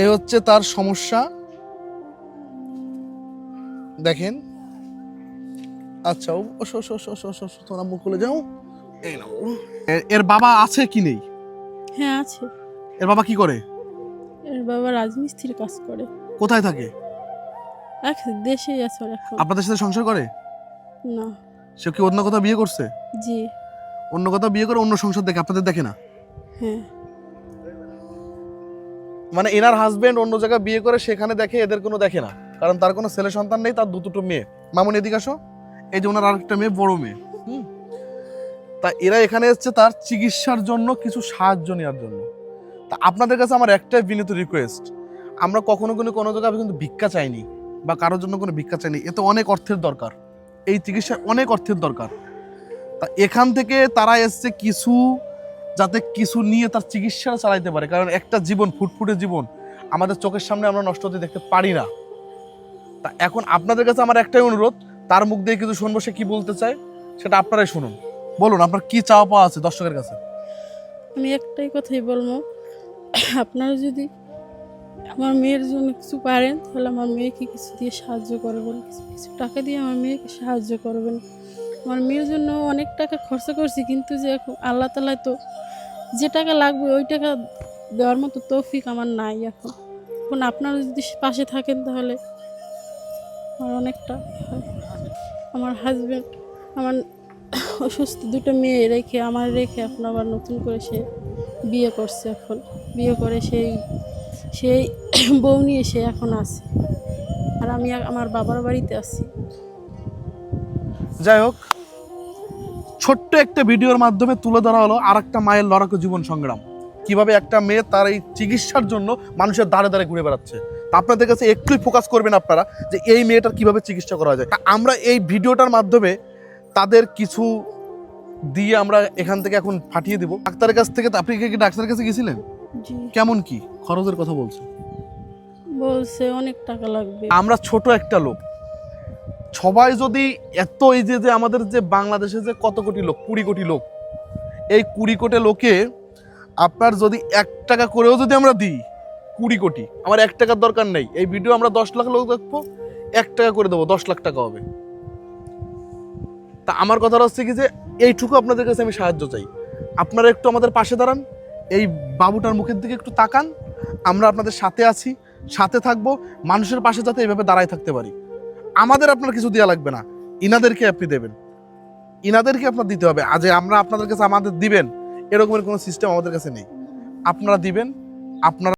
এই হচ্ছে তার সমস্যা, দেখেন। আচ্ছা তোমরা মুখ খুলে যাও। এই নাও। এর বাবা আছে কি নেই? হ্যাঁ আছে। এর বাবা কি করে? এর বাবা রাজমিস্ত্রির কাজ করে। কোথায় থাকে? দেশেই আছে ওর এখন। আপনাদের সাথে সংসার করে? না। সে কি অন্য কোথাও বিয়ে করছে? জি। অন্য কোথাও বিয়ে করে অন্য সংসার দেখে, আপনাদের দেখে না? হ্যাঁ। মানে এনার হাজবেন্ড অন্য জায়গায় বিয়ে করে সেখানে দেখে, এদের কোনো দেখে না, কারণ তার কোনো ছেলে সন্তান নেই, তার দুটো মেয়ে। মামুন এদিকে আসো। এই যে ওনার আরেকটা মেয়ে, বড় মেয়ে। তা এরা এখানে এসেছে তার চিকিৎসার জন্য, কিছু সাহায্য নেওয়ার জন্য। তা আপনাদের কাছে আমার একটাই বিনীত রিকোয়েস্ট, আমরা কখনো কোনো জায়গায় কিন্তু ভিক্ষা চাইনি বা কারোর জন্য কোনো ভিক্ষা চাইনি। এতে অনেক অর্থের দরকার, এই চিকিৎসায় অনেক অর্থের দরকার। তা এখান থেকে তারা এসছে কিছু, যাতে কিছু নিয়ে তার চিকিৎসা চালাইতে পারে, কারণ একটা জীবন, ফুটফুটে জীবন আমাদের চোখের সামনে আমরা নষ্ট হতে দেখতে পারি না। তা এখন আপনাদের কাছে আমার একটাই অনুরোধ, তার মুখ দিয়ে কিছু শুনবো, সে কি বলতে চায় সেটা আপনারাই শুনুন। বলুন আপনার কি চাওয়া পাওয়া আছে দর্শকের কাছে। আমি একটাই কথাই বলবো, আপনারা যদি আমার মেয়ের জন্য কিছু পারেন তাহলে আমার মেয়েকে কিছু দিয়ে সাহায্য করবেন, কিছু টাকা দিয়ে আমার মেয়েকে সাহায্য করবেন। আমার মেয়ের জন্য অনেক টাকা খরচা করছি, কিন্তু যে এখন আল্লাহ তাআলা তো যে টাকা লাগবে ওই টাকা দেওয়ার মতো তৌফিক আমার নাই এখন। এখন আপনারা যদি পাশে থাকেন তাহলে আমার অনেকটা হয়। আমার হাজব্যান্ড আমার অসুস্থ দুটো মেয়ে রেখে এখন আবার নতুন করে সে বিয়ে করছে। এখন বিয়ে করে সেই বউ নিয়ে সে এখন আছে, আর আমি আমার বাবার বাড়িতে আছি। যাই হোক, ছোট্ট একটা ভিডিওর মাধ্যমে তুলে ধরা হলো আর একটা মায়ের লড়াকু জীবন সংগ্রাম, কিভাবে একটা মেয়ে তার এই চিকিৎসার জন্য মানুষের দ্বারে দ্বারে ঘুরে বেড়াচ্ছে। তা আপনাদের কাছে একটুই ফোকাস করবেন আপনারা যে এই মেয়েটার কিভাবে চিকিৎসা করা যায়। আমরা এই ভিডিওটার মাধ্যমে তাদের কিছু দিয়ে আমরা এখান থেকে এখন পাঠিয়ে দিব ডাক্তারের কাছ থেকে। আপনি কি ডাক্তারের কাছে গেছিলেন? জি। কেমন কি খরচের কথা বলছে? বলছে অনেক টাকা লাগবে। আমরা ছোট একটা লোক, সবাই যদি এত, এই যে আমাদের যে বাংলাদেশে যে কত কোটি লোক, 20 কোটি লোক, এই 20 কোটি লোকে আপনার যদি 1 টাকা করেও যদি আমরা দিই, 20 কোটি, আমার 1 টাকার দরকার নেই। এই ভিডিও আমরা 10 লাখ লোক দেখবো, 1 টাকা করে দেবো, 10 লাখ টাকা হবে। তা আমার কথা হচ্ছে কি যে এইটুকু আপনাদের কাছে আমি সাহায্য চাই, আপনারা একটু আমাদের পাশে দাঁড়ান, এই বাবুটার মুখের দিকে একটু তাকান। আমরা আপনাদের সাথে আছি, সাথে থাকবো, মানুষের পাশে যাতে এইভাবে দাঁড়ায় থাকতে পারি। আমাদের আপনার কিছু দেওয়া লাগবে না, ইনাদেরকে আপনি দেবেন, ইনাদেরকে আপনার দিতে হবে। আজ আমরা আপনাদের কাছে আমাদের দিবেন এরকমের কোনো সিস্টেম আমাদের কাছে নেই। আপনারা দিবেন, আপনারা